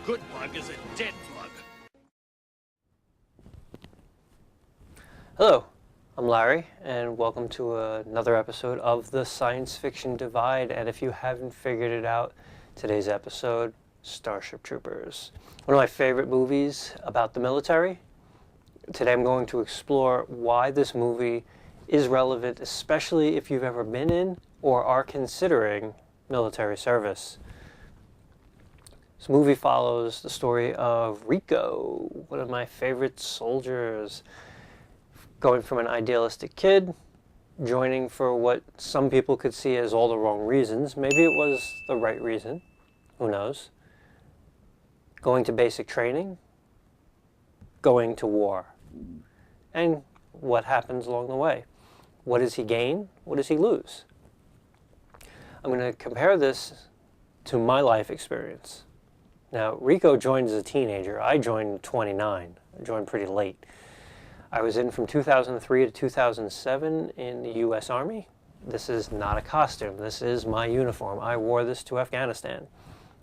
good bug is a dead bug. Hello, I'm Larry, and welcome to another episode of the Science Fiction Divide. And if you haven't figured it out, today's episode, Starship Troopers. One of my favorite movies about the military. Today I'm going to explore why this movie is relevant, especially if you've ever been in or are considering military service. This movie follows the story of Rico, one of my favorite soldiers, going from an idealistic kid, joining for what some people could see as all the wrong reasons. Maybe it was the right reason. Who knows? Going to basic training, going to war. And what happens along the way? What does he gain? What does he lose? I'm going to compare this to my life experience. Now, Rico joined as a teenager. I joined at 29. I joined pretty late. I was in from 2003 to 2007 in the U.S. Army. This is not a costume. This is my uniform. I wore this to Afghanistan.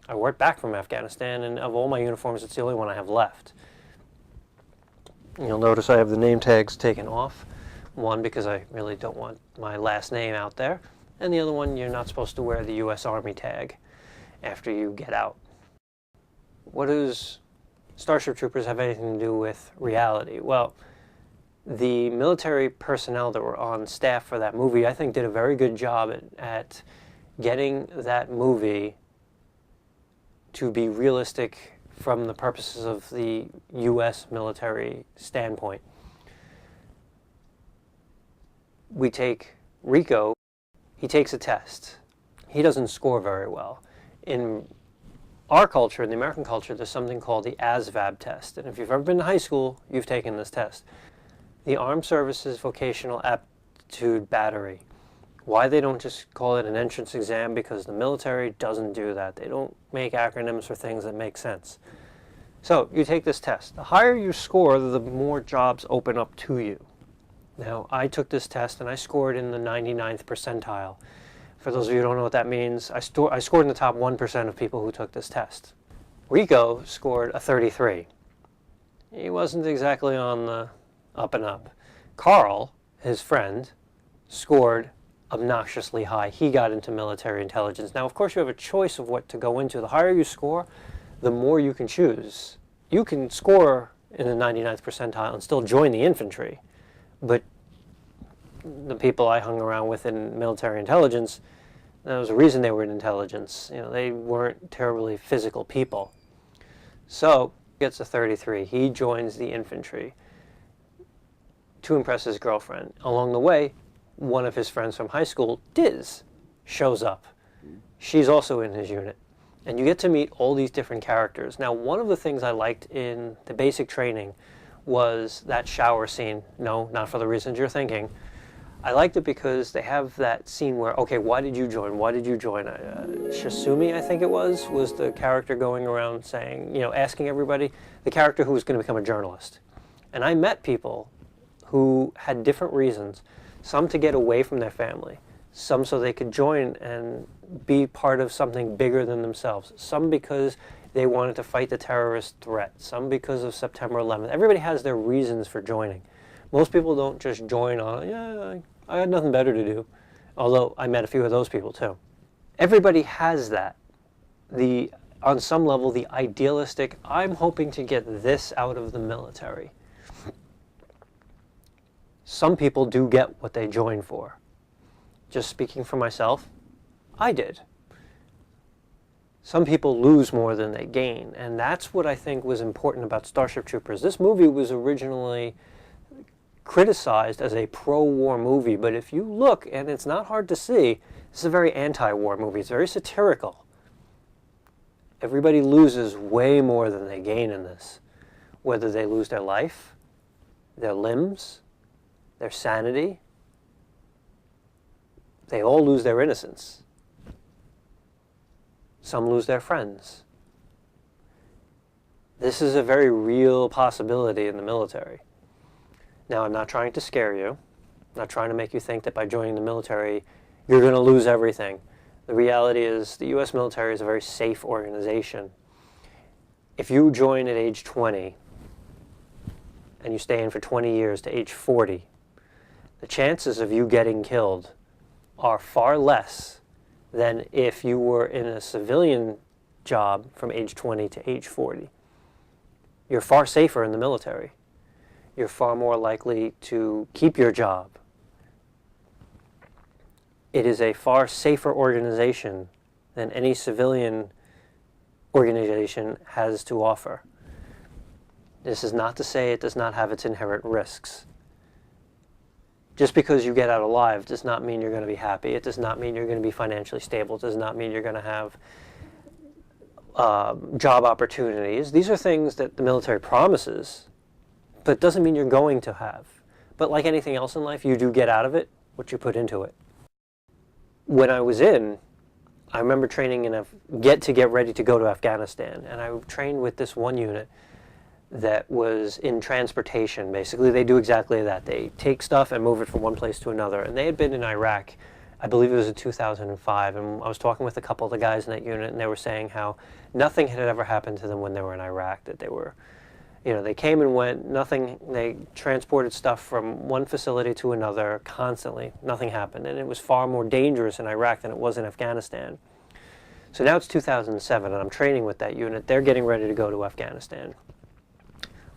I wore it back from Afghanistan, and of all my uniforms, it's the only one I have left. You'll notice I have the name tags taken off. One, because I really don't want my last name out there, and the other one, you're not supposed to wear the U.S. Army tag after you get out. What does Starship Troopers have anything to do with reality? Well, the military personnel that were on staff for that movie, I think, did a very good job at getting that movie to be realistic from the purposes of the U.S. military standpoint. We take Rico, he takes a test. He doesn't score very well. In our culture, in the American culture, there's something called the ASVAB test. And if you've ever been to high school, you've taken this test. The Armed Services Vocational Aptitude Battery. Why they don't just call it an entrance exam? Because the military doesn't do that. They don't make acronyms for things that make sense. So you take this test. The higher you score, the more jobs open up to you. Now, I took this test and I scored in the 99th percentile. For those of you who don't know what that means, I scored in the top 1% of people who took this test. Rico scored a 33. He wasn't exactly on the up and up. Carl, his friend, scored obnoxiously high. He got into military intelligence. Now, of course, you have a choice of what to go into. The higher you score, the more you can choose. You can score in the 99th percentile and still join the infantry, but the people I hung around with in military intelligence, there was a reason they were in intelligence. You know, they weren't terribly physical people. So, he gets a 33. He joins the infantry to impress his girlfriend. Along the way, one of his friends from high school, Diz, shows up. She's also in his unit. And you get to meet all these different characters. Now, one of the things I liked in the basic training was that shower scene. No, not for the reasons you're thinking. I liked it because they have that scene where, okay, why did you join? Why did you join? Shasumi, I think it was the character going around saying, you know, asking everybody, the character who was going to become a journalist. And I met people who had different reasons, some to get away from their family, some so they could join and be part of something bigger than themselves, some because they wanted to fight the terrorist threat, some because of September 11th. Everybody has their reasons for joining. Most people don't just join on, yeah, I had nothing better to do, although I met a few of those people too. Everybody has that. On some level, the idealistic, I'm hoping to get this out of the military. Some people do get what they join for. Just speaking for myself, I did. Some people lose more than they gain, and that's what I think was important about Starship Troopers. This movie was originally criticized as a pro-war movie, but if you look, and it's not hard to see, it's a very anti-war movie. It's very satirical. Everybody loses way more than they gain in this, whether they lose their life, their limbs, their sanity. They all lose their innocence. Some lose their friends. This is a very real possibility in the military. Now, I'm not trying to scare you. I'm not trying to make you think that by joining the military, you're going to lose everything. The reality is the U.S. military is a very safe organization. if you join at age 20 and you stay in for 20 years to age 40, the chances of you getting killed are far less than if you were in a civilian job from age 20 to age 40. You're far safer in the military. You're far more likely to keep your job. It is a far safer organization than any civilian organization has to offer. This is not to say it does not have its inherent risks. Just because you get out alive does not mean you're going to be happy. It does not mean you're going to be financially stable. It does not mean you're going to have job opportunities. These are things that the military promises, but it doesn't mean you're going to have. But like anything else in life, you do get out of it what you put into it. When I was in, I remember training in get ready to go to Afghanistan, and I trained with this one unit that was in transportation. Basically, they do exactly that. They take stuff and move it from one place to another. And they had been in Iraq, I believe it was in 2005, and I was talking with a couple of the guys in that unit, and they were saying how nothing had ever happened to them when they were in Iraq, that they were, they came and went, nothing, they transported stuff from one facility to another constantly, nothing happened, and it was far more dangerous in Iraq than it was in Afghanistan. So now it's 2007, and I'm training with that unit. They're getting ready to go to Afghanistan.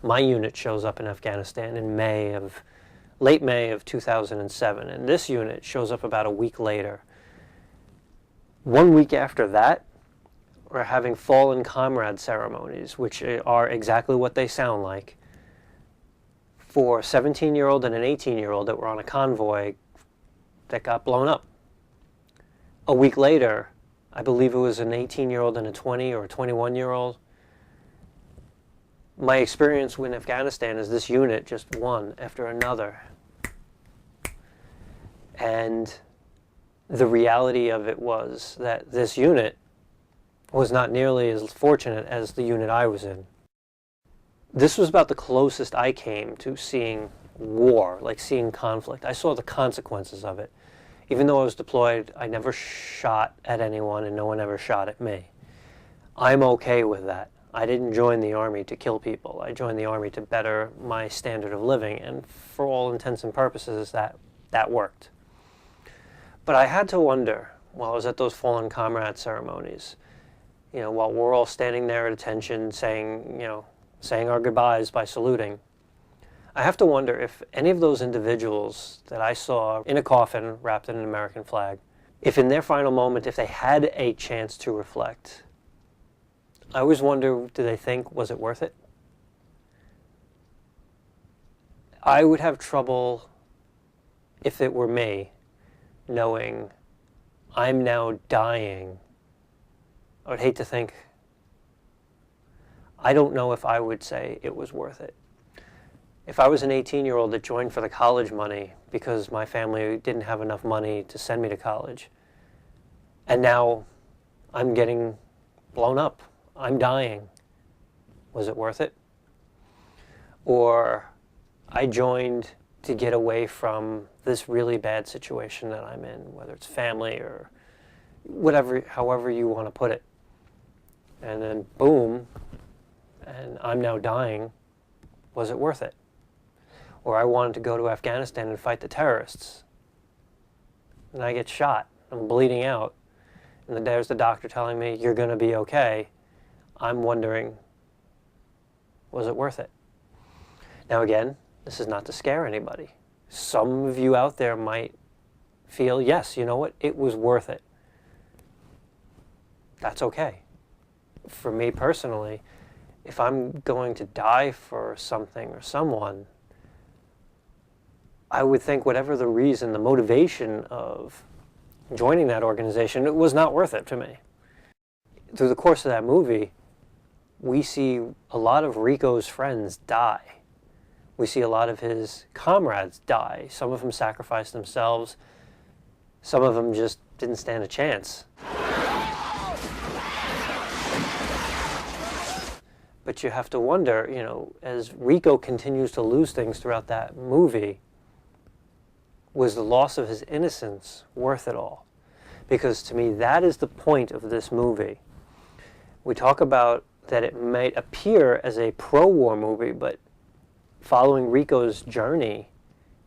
My unit shows up in Afghanistan in late May of 2007, and this unit shows up about a week later. 1 week after that, we're having fallen comrade ceremonies, which are exactly what they sound like, for a 17-year-old and an 18-year-old that were on a convoy that got blown up. A week later, I believe it was an 18-year-old and a 20 or a 21-year-old. My experience in Afghanistan is this unit just one after another. And the reality of it was that this unit was not nearly as fortunate as the unit I was in. This was about the closest I came to seeing war, like seeing conflict. I saw the consequences of it. Even though I was deployed, I never shot at anyone and no one ever shot at me. I'm okay with that. I didn't join the Army to kill people. I joined the Army to better my standard of living, and for all intents and purposes, that worked. But I had to wonder, while I was at those fallen comrade ceremonies, while we're all standing there at attention saying our goodbyes by saluting, I have to wonder if any of those individuals that I saw in a coffin wrapped in an American flag, if in their final moment, if they had a chance to reflect, I always wonder, do they think, was it worth it? I would have trouble, if it were me, knowing I'm now dying. I would hate to think, I don't know if I would say it was worth it. If I was an 18-year-old that joined for the college money because my family didn't have enough money to send me to college, and now I'm getting blown up, I'm dying, was it worth it? Or I joined to get away from this really bad situation that I'm in, whether it's family or whatever, however you want to put it. And then boom, and I'm now dying, was it worth it? Or I wanted to go to Afghanistan and fight the terrorists, and I get shot, I'm bleeding out, and then there's the doctor telling me, you're going to be okay. I'm wondering, was it worth it? Now again, this is not to scare anybody. Some of you out there might feel, yes, you know what, it was worth it. That's okay. For me personally, if I'm going to die for something or someone, I would think whatever the reason, the motivation of joining that organization, it was not worth it to me. Through the course of that movie, we see a lot of Rico's friends die. We see a lot of his comrades die. Some of them sacrificed themselves. Some of them just didn't stand a chance. But you have to wonder, as Rico continues to lose things throughout that movie, was the loss of his innocence worth it all? Because to me, that is the point of this movie. We talk about that it might appear as a pro-war movie, but following Rico's journey,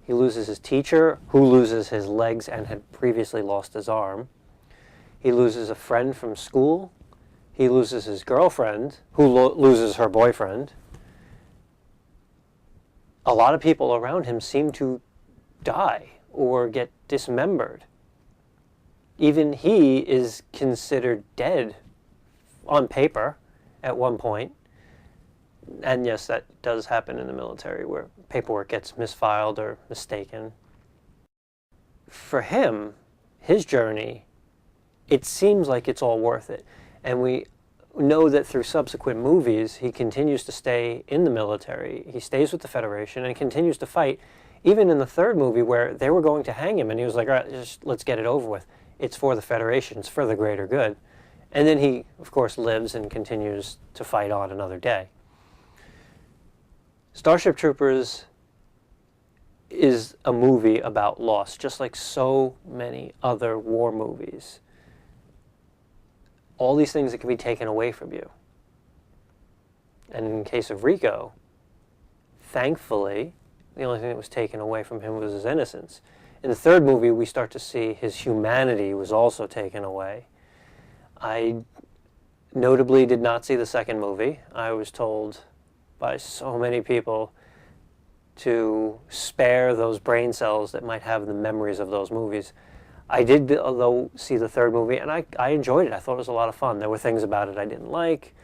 he loses his teacher, who loses his legs and had previously lost his arm. He loses a friend from school. He loses his girlfriend, who loses her boyfriend. A lot of people around him seem to die or get dismembered. Even he is considered dead on paper at one point. And yes, that does happen in the military, where paperwork gets misfiled or mistaken. For him, his journey, it seems like it's all worth it. And we know that through subsequent movies, he continues to stay in the military. He stays with the Federation and continues to fight, even in the third movie where they were going to hang him, and he was like, all right, just let's get it over with. It's for the Federation. It's for the greater good. And then he, of course, lives and continues to fight on another day. Starship Troopers is a movie about loss, just like so many other war movies. All these things that can be taken away from you. And in the case of Rico, thankfully, the only thing that was taken away from him was his innocence. In the third movie, we start to see his humanity was also taken away. I notably did not see the second movie. I was told by so many people to spare those brain cells that might have the memories of those movies. I did, though, see the third movie, and I enjoyed it. I thought it was a lot of fun. There were things about it I didn't like.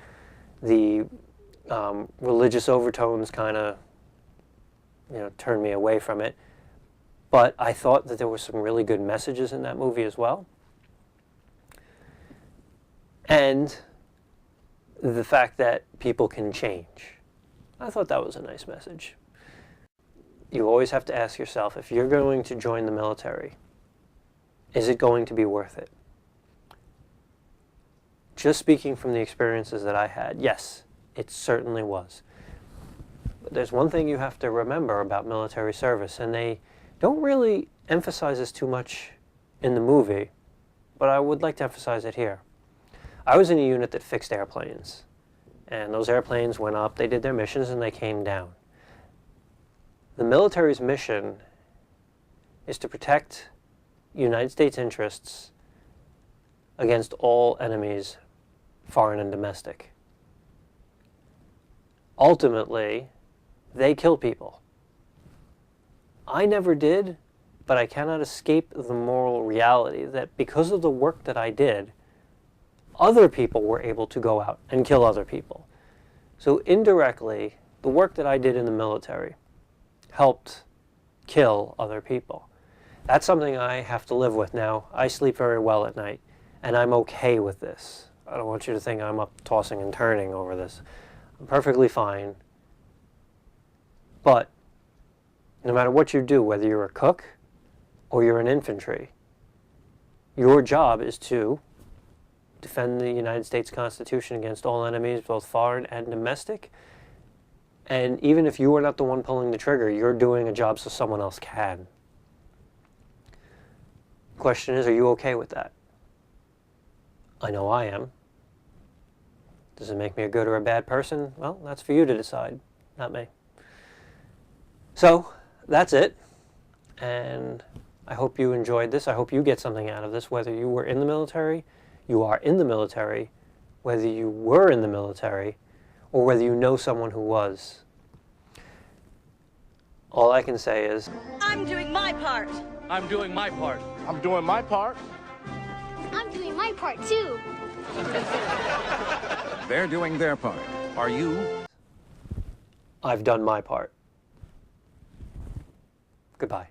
The religious overtones kind of, turned me away from it. But I thought that there were some really good messages in that movie as well. And the fact that people can change. I thought that was a nice message. You always have to ask yourself, if you're going to join the military, is it going to be worth it? Just speaking from the experiences that I had, yes, it certainly was. But there's one thing you have to remember about military service, and they don't really emphasize this too much in the movie, but I would like to emphasize it here. I was in a unit that fixed airplanes, and those airplanes went up, they did their missions, and they came down. The military's mission is to protect United States interests against all enemies, foreign and domestic. Ultimately, they kill people. I never did, but I cannot escape the moral reality that because of the work that I did, other people were able to go out and kill other people. So indirectly, the work that I did in the military helped kill other people. That's something I have to live with now. I sleep very well at night, and I'm okay with this. I don't want you to think I'm up tossing and turning over this. I'm perfectly fine. But no matter what you do, whether you're a cook or you're an infantry, your job is to defend the United States Constitution against all enemies, both foreign and domestic. And even if you are not the one pulling the trigger, you're doing a job so someone else can. The question is, are you okay with that? I know I am. Does it make me a good or a bad person? Well, that's for you to decide, not me. So, that's it. And I hope you enjoyed this. I hope you get something out of this, whether you were in the military, you are in the military, whether you were in the military, or whether you know someone who was. All I can say is, I'm doing my part. I'm doing my part. I'm doing my part. I'm doing my part too. They're doing their part. Are you? I've done my part. Goodbye.